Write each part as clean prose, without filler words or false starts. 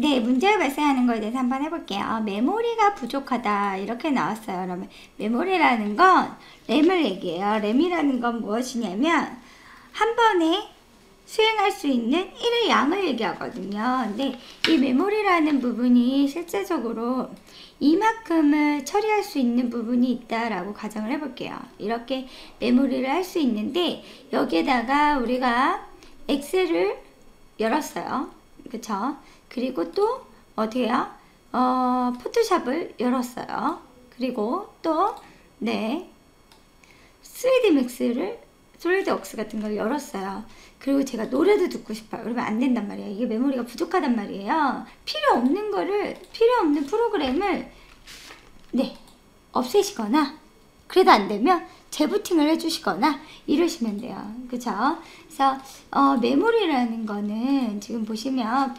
네, 문제가 발생하는 거에 대해서 한번 해볼게요. 메모리가 부족하다 이렇게 나왔어요. 그러면 메모리라는 건 램을 얘기해요. 램이라는 건 무엇이냐면 한 번에 수행할 수 있는 1의 양을 얘기하거든요. 근데 이 메모리라는 부분이 실제적으로 이만큼을 처리할 수 있는 부분이 있다라고 가정을 해볼게요. 이렇게 메모리를 할 수 있는데 여기에다가 우리가 엑셀을 열었어요. 그쵸? 그리고 또 어디에요? 포토샵을 열었어요. 그리고 또 3D 맥스를 솔리드웍스 같은 걸 열었어요. 그리고 제가 노래도 듣고 싶어요. 그러면 안 된단 말이에요. 이게 메모리가 부족하단 말이에요. 필요 없는 프로그램을 없애시거나, 그래도 안 되면 재부팅을 해주시거나 이러시면 돼요. 그쵸? 그래서 메모리라는 거는 지금 보시면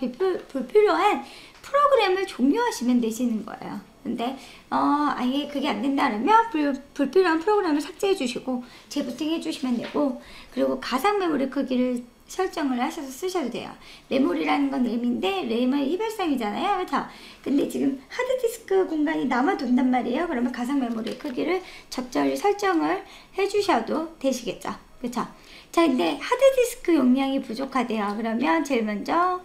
불필요한 프로그램을 종료하시면 되시는 거예요. 근데 아예 그게 안 된다 그러면 불필요한 프로그램을 삭제해 주시고 재부팅 해 주시면 되고, 그리고 가상 메모리 크기를 설정을 하셔서 쓰셔도 돼요. 메모리라는 건 램인데 램은 이별성이잖아요. 그렇죠? 근데 지금 하드디스크 공간이 남아돈단 말이에요. 그러면 가상 메모리 크기를 적절히 설정을 해주셔도 되시겠죠. 그렇죠? 자, 근데 하드디스크 용량이 부족하대요. 그러면 제일 먼저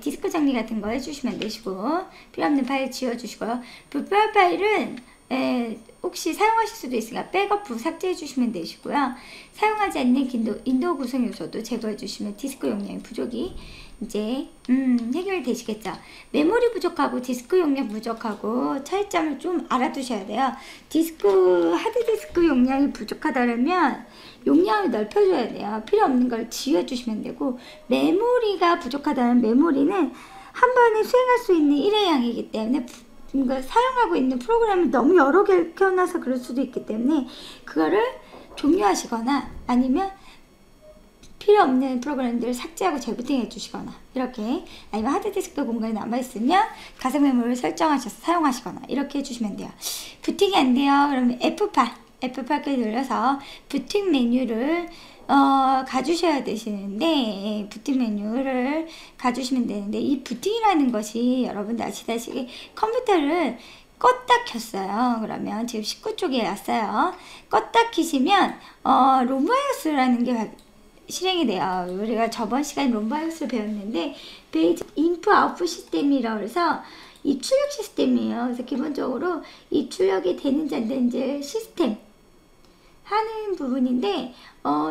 디스크 정리 같은 거 해주시면 되시고, 필요없는 파일 지워주시고요. 불필요한 파일은 혹시 사용하실 수도 있으니까 백업 후 삭제해 주시면 되시고요. 사용하지 않는 인도 구성 요소도 제거해 주시면 디스크 용량의 부족이 이제 해결되시겠죠. 메모리 부족하고 디스크 용량 부족하고 차이점을 좀 알아두셔야 돼요. 하드디스크 용량이 부족하다면 용량을 넓혀줘야 돼요. 필요 없는 걸 지워주시면 되고, 메모리가 부족하다면 메모리는 한 번에 수행할 수 있는 1의 양이기 때문에 사용하고 있는 프로그램을 너무 여러 개를 켜놔서 그럴 수도 있기 때문에 그거를 종료하시거나 아니면 필요 없는 프로그램들을 삭제하고 재부팅 해주시거나, 이렇게, 아니면 하드디스크 공간이 남아있으면 가상 메모리를 설정하셔서 사용하시거나 이렇게 해주시면 돼요. 부팅이 안 돼요. 그러면 F8키 눌러서 부팅 메뉴를 가주셔야 되시는데, 부팅 메뉴를 가주시면 되는데, 이 부팅이라는 것이 여러분들 아시다시피 컴퓨터를 껐다 켰어요. 그러면 지금 19쪽에 왔어요. 껐다 키시면 롬바이오스라는 게 실행이 돼요. 우리가 저번 시간에 롬바이오스를 배웠는데 베이직 인풋 아웃풋 시스템이라고 해서 입출력 시스템이에요. 그래서 기본적으로 입출력이 되는지 안 되는지 시스템 하는 부분인데,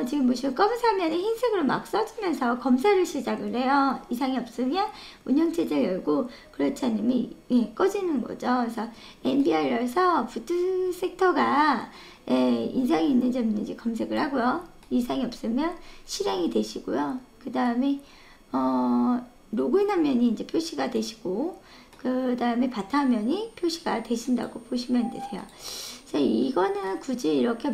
지금 보시면 검은 화면에 흰색으로 막 써주면서 검사를 시작을 해요. 이상이 없으면 운영체제 열고, 그렇지 않으면 꺼지는 거죠. 그래서 NBR에서 부트 섹터가 이상이 있는지 없는지 검색을 하고요. 이상이 없으면 실행이 되시고요. 그 다음에 로그인 화면이 이제 표시가 되시고, 그 다음에 바탕화면이 표시가 되신다고 보시면 되세요. 이거는 굳이 이렇게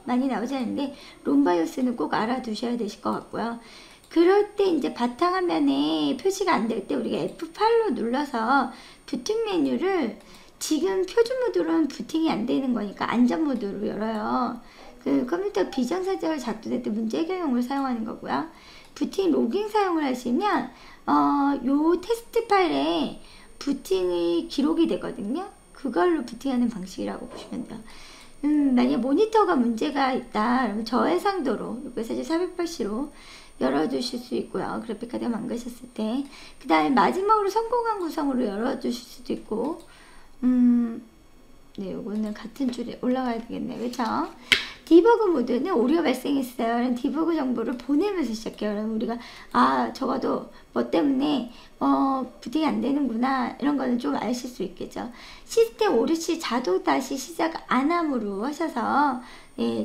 많이 나오지 않는데 롬바이오스는 꼭 알아두셔야 되실 것 같고요. 그럴 때 이제 바탕화면에 표시가 안 될 때 우리가 F8로 눌러서 부팅 메뉴를, 지금 표준 모드로는 부팅이 안 되는 거니까 안전 모드로 열어요. 그 컴퓨터 비정상적으로 작동될 때 문제 해결용으로 사용하는 거고요. 부팅 로깅 사용을 하시면 요 테스트 파일에 부팅이 기록이 되거든요. 그걸로 부팅하는 방식이라고 보시면 돼요. 만약 모니터가 문제가 있다 그러면 저해상도로, 이거 사실 480로 열어두실 수 있고요. 그래픽카드 망가셨을 때. 그 다음에 마지막으로 성공한 구성으로 열어두실 수도 있고, 요거는 같은 줄에 올라가야 되겠네요. 그렇죠? 디버그 모드는 오류가 발생했어요. 디버그 정보를 보내면서 시작해요. 그럼 우리가 적어도 뭐 때문에 부팅이 안 되는구나, 이런 거는 좀 아실 수 있겠죠. 시스템 오류 시 자동 다시 시작 안함으로 하셔서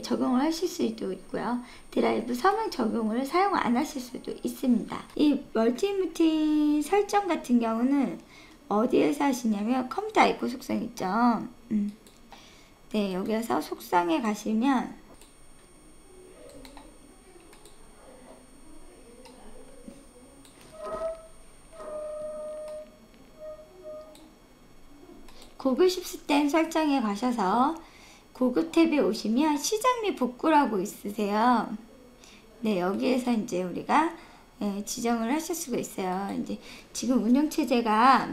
적용을 하실 수도 있고요. 드라이브 서명 적용을 사용 안 하실 수도 있습니다. 이 멀티무팅 설정 같은 경우는 어디에서 하시냐면 컴퓨터 아이콘 속성 있죠. 여기에서 속성에 가시면 구글 시스템 설정에 가셔서 고급 탭에 오시면 시작 및 복구라고 있으세요. 여기에서 이제 우리가 예, 지정을 하실 수가 있어요. 이제 지금 운영체제가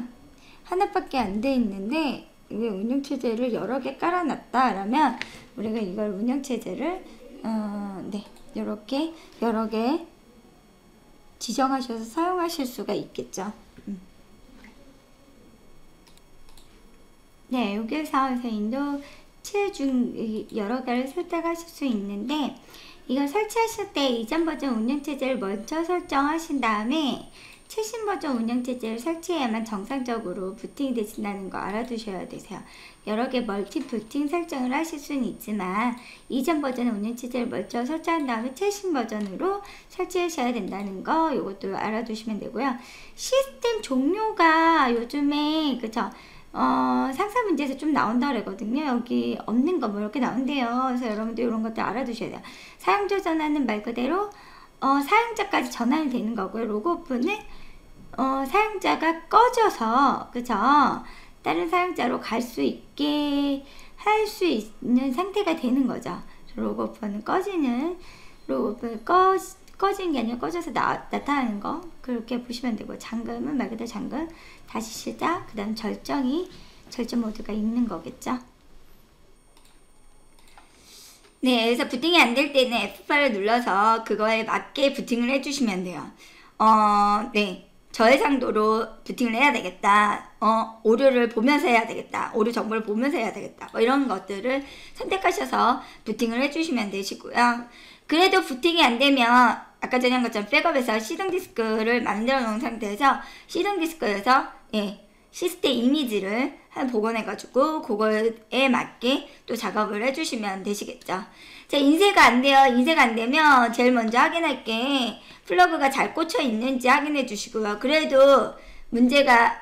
하나밖에 안 돼 있는데 왜 운영체제를 여러 개 깔아놨다라면 우리가 이걸 운영체제를 네, 이렇게 여러 개 지정하셔서 사용하실 수가 있겠죠. 네, 여기서 인도체 중 여러 개를 선택하실 수 있는데 이걸 설치하실 때 이전 버전 운영체제를 먼저 설정하신 다음에 최신 버전 운영체제를 설치해야만 정상적으로 부팅이 되신다는 거 알아두셔야 되세요. 여러 개 멀티 부팅 설정을 하실 수는 있지만 이전 버전의 운영체제를 먼저 설치한 다음에 최신 버전으로 설치하셔야 된다는 거 이것도 알아두시면 되고요. 시스템 종료가 요즘에 그쵸? 상사 문제에서 좀 나온다 그러거든요. 여기 없는 거 뭐 이렇게 나온대요. 그래서 여러분들 이런 것도 알아두셔야 돼요. 사용자 전환은 말 그대로 사용자까지 전환이 되는 거고요. 로그오프는 사용자가 꺼져서 그쵸? 다른 사용자로 갈 수 있게 할 수 있는 상태가 되는 거죠. 로그오프는 로그오프는 꺼진 게 아니라 꺼져서 나타나는 거 그렇게 보시면 되고 잠금은 말 그대로 잠금 다시 시작 그 다음 절정 모드가 있는 거겠죠. 네, 그래서 부팅이 안 될 때는 F8을 눌러서 그거에 맞게 부팅을 해주시면 돼요. 네, 저해상도로 부팅을 해야 되겠다. 오류를 보면서 해야 되겠다. 오류 정보를 보면서 해야 되겠다. 뭐 이런 것들을 선택하셔서 부팅을 해주시면 되시고요. 그래도 부팅이 안 되면 아까 전에 한 것처럼 백업에서 시동 디스크를 만들어 놓은 상태에서 시동 디스크에서 시스템 이미지를 복원해가지고 그거에 맞게 또 작업을 해주시면 되시겠죠. 자, 인쇄가 안 돼요. 인쇄가 안 되면 제일 먼저 확인할 게 플러그가 잘 꽂혀 있는지 확인해 주시고요. 그래도 문제가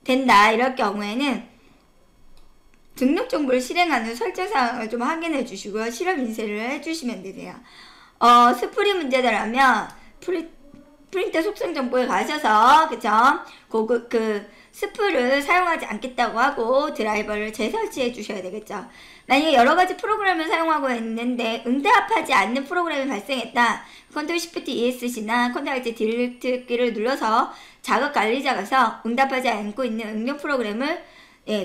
된다 이럴 경우에는 등록 정보를 실행한 후 설정 사항을 좀 확인해 주시고요. 실험 인쇄를 해주시면 되세요. 스프리 문제더라면 프린터 속성 정보에 가셔서 그쵸? 스프를 사용하지 않겠다고 하고 드라이버를 재설치해 주셔야 되겠죠. 만약에 여러가지 프로그램을 사용하고 있는데 응답하지 않는 프로그램이 발생했다. 컨트롤 시프트 ESC나 컨트롤 Alt 딜리트 키를 눌러서 작업 관리자 가서 응답하지 않고 있는 응용 프로그램을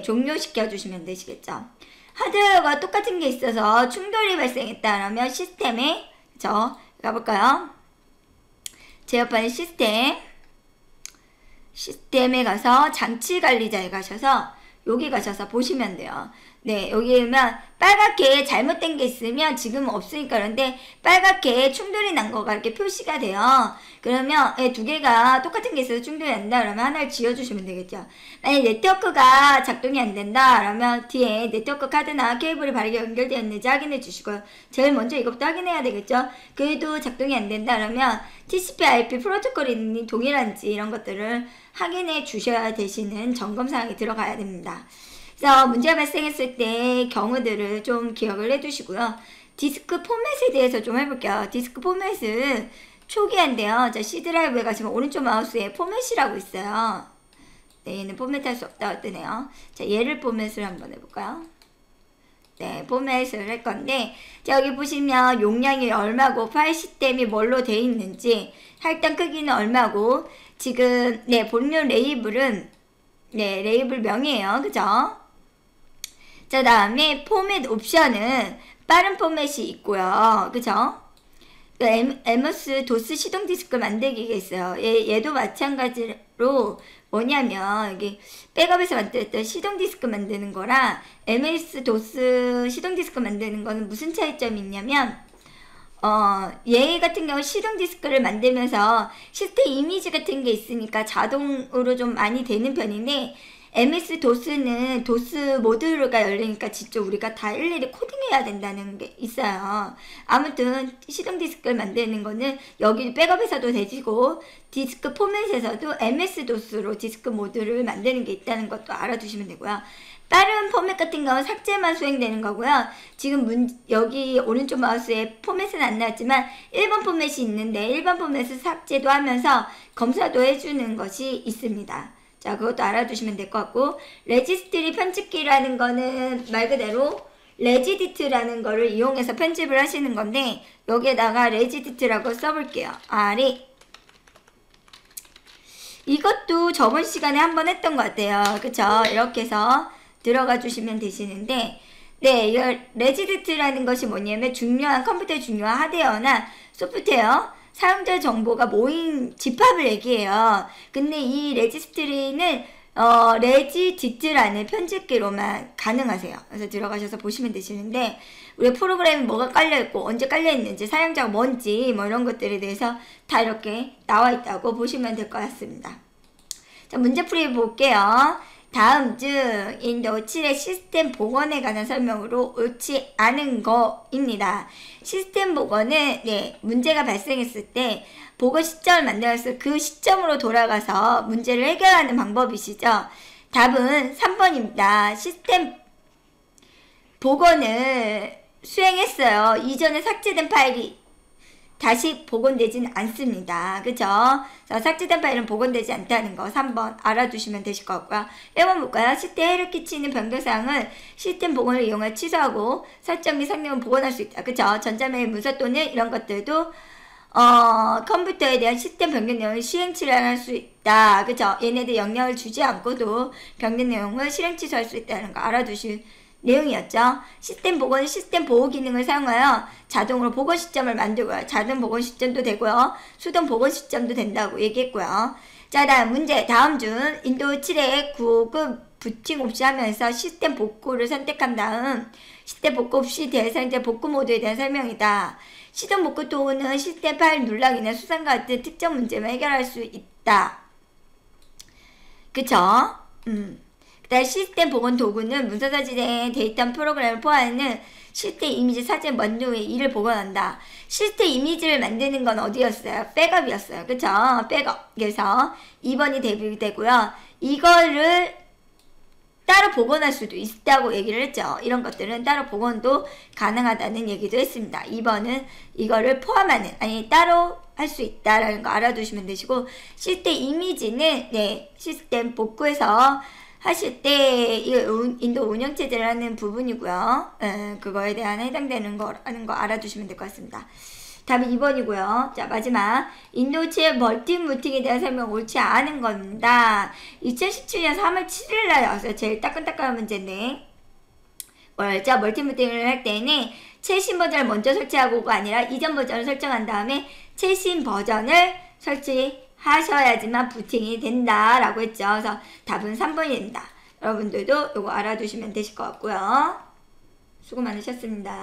종료시켜 주시면 되시겠죠. 하드웨어가 똑같은 게 있어서 충돌이 발생했다라면 시스템에 가볼까요? 제어판의 시스템에 가서 장치 관리자에 가셔서 여기 가셔서 보시면 돼요. 네, 여기 보면 빨갛게 잘못된 게 있으면 지금 없으니까 그런데 빨갛게 충돌이 난 거가 이렇게 표시가 돼요. 그러면 두 개가 똑같은 게 있어서 충돌이 난다 그러면 하나를 지워주시면 되겠죠. 만약 네트워크가 작동이 안 된다 그러면 뒤에 네트워크 카드나 케이블이 바르게 연결되었는지 확인해 주시고요. 제일 먼저 이것부터 확인해야 되겠죠. 그래도 작동이 안 된다 그러면 TCP/IP 프로토콜이 동일한지 이런 것들을 확인해 주셔야 되시는 점검 사항이 들어가야 됩니다. 그래서 문제가 발생했을 때 경우들을 좀 기억을 해두시고요. 디스크 포맷에 대해서 좀 해볼게요. 디스크 포맷은 초기화인데요. 자, C 드라이브에 가시면 오른쪽 마우스에 포맷이라고 있어요. 네, 얘는 포맷할 수 없다고 뜨네요. 자, 얘를 포맷을 한번 해볼까요? 네, 포맷을 할 건데, 자, 여기 보시면 용량이 얼마고, 파일 시스템이 뭘로 되어 있는지, 할당 크기는 얼마고, 지금, 본명 레이블은, 레이블 명이에요. 그죠? 자, 다음에 포맷 옵션은 빠른 포맷이 있고요. 그죠? MS 도스 시동 디스크 만들기가 있어요. 얘도 마찬가지로 뭐냐면 여기 백업에서 만들었던 시동 디스크 만드는 거랑 MS 도스 시동 디스크 만드는 거는 무슨 차이점이 있냐면 얘 같은 경우 시동 디스크를 만들면서 시스템 이미지 같은 게 있으니까 자동으로 좀 많이 되는 편인데 MS 도스는 도스 모듈가 열리니까 직접 우리가 다 일일이 코딩해야 된다는 게 있어요. 아무튼 시동 디스크를 만드는 거는 여기 백업에서도 되지고 디스크 포맷에서도 MS 도스로 디스크 모듈을 만드는 게 있다는 것도 알아두시면 되고요. 다른 포맷 같은 경우는 삭제만 수행되는 거고요. 지금 여기 오른쪽 마우스에 포맷은 안 나왔지만 1번 포맷이 있는데 1번 포맷을 삭제도 하면서 검사도 해주는 것이 있습니다. 자, 그것도 알아두시면 될 것 같고, 레지스트리 편집기라는 거는 말 그대로 레지디트라는 거를 이용해서 편집을 하시는 건데, 여기에다가 레지디트라고 써볼게요. 이것도 저번 시간에 한번 했던 것 같아요. 그쵸? 이렇게 해서 들어가 주시면 되시는데, 네, 이 레지스트라는 것이 뭐냐면 컴퓨터의 중요한 하드웨어나 소프트웨어, 사용자 정보가 모인 집합을 얘기해요. 근데 이 레지스트리는 레지디트라는 편집기로만 가능하세요. 그래서 들어가셔서 보시면 되시는데, 우리 프로그램이 뭐가 깔려있고 언제 깔려있는지, 사용자가 뭔지 뭐 이런 것들에 대해서 다 이렇게 나와 있다고 보시면 될 것 같습니다. 자, 문제풀이 볼게요. 다음 중 윈도우 7의 시스템 복원에 관한 설명으로 옳지 않은 거입니다. 시스템 복원은 네, 문제가 발생했을 때 복원 시점을 만들어서 그 시점으로 돌아가서 문제를 해결하는 방법이시죠. 답은 3번입니다. 시스템 복원을 수행했어요. 이전에 삭제된 파일이 다시 복원되진 않습니다. 그쵸? 삭제된 파일은 복원되지 않다는 거 3번 알아두시면 되실 것 같고요. 1번 볼까요? 시스템에 해를 끼치는 변경사항을 시스템 복원을 이용해 취소하고 설정 및 성능을 복원할 수 있다. 그쵸? 전자메일 문서 또는 이런 것들도 컴퓨터에 대한 시스템 변경 내용을 시행 취소할 수 있다. 그쵸? 얘네들 영향을 주지 않고도 변경 내용을 실행 취소할 수 있다는 거 알아두실 내용이었죠. 시스템 복원은 시스템 보호 기능을 사용하여 자동으로 복원 시점을 만들고요. 자동 복원 시점도 되고요. 수동 복원 시점도 된다고 얘기했고요. 자, 다음 문제. 다음 중 윈도우 7의 구급 부팅 없이 하면서 시스템 복구를 선택한 다음 시스템 복구 없이 대상자 복구 모드에 대한 설명이다. 시동 복구 도구는 시스템 파일 누락이나 수상과 같은 특정 문제만 해결할 수 있다. 그쵸? 그다음 시스템 복원 도구는 문서 사진의 데이터 프로그램을 포함하는 시스템 이미지 사진 원료의 이를 복원한다. 시스템 이미지를 만드는 건 어디였어요? 백업이었어요. 그쵸? 백업. 그래서 2번이 대비되고요. 이거를 따로 복원할 수도 있다고 얘기를 했죠. 이런 것들은 따로 복원도 가능하다는 얘기도 했습니다. 2번은 이거를 포함하는, 아니 따로 할 수 있다라는 거 알아두시면 되시고, 시스템 이미지는 네, 시스템 복구해서 하실 때 인도 운영체제를 하는 부분이고요. 그거에 대한 해당되는 거라는 거 알아두시면 될 것 같습니다. 답은 2번이고요. 자, 마지막 인도우 7의 멀티무팅에 대한 설명 옳지 않은 겁니다. 2017년 3월 7일 날 나왔어요. 제일 따끈따끈한 문제인데 뭐였죠? 멀티무팅을 할 때는 최신 버전을 먼저 설치하고가 아니라 이전 버전을 설정한 다음에 최신 버전을 설치하셔야지만 부팅이 된다라고 했죠. 그래서 답은 3번입니다. 여러분들도 이거 알아두시면 되실 것 같고요. 수고 많으셨습니다.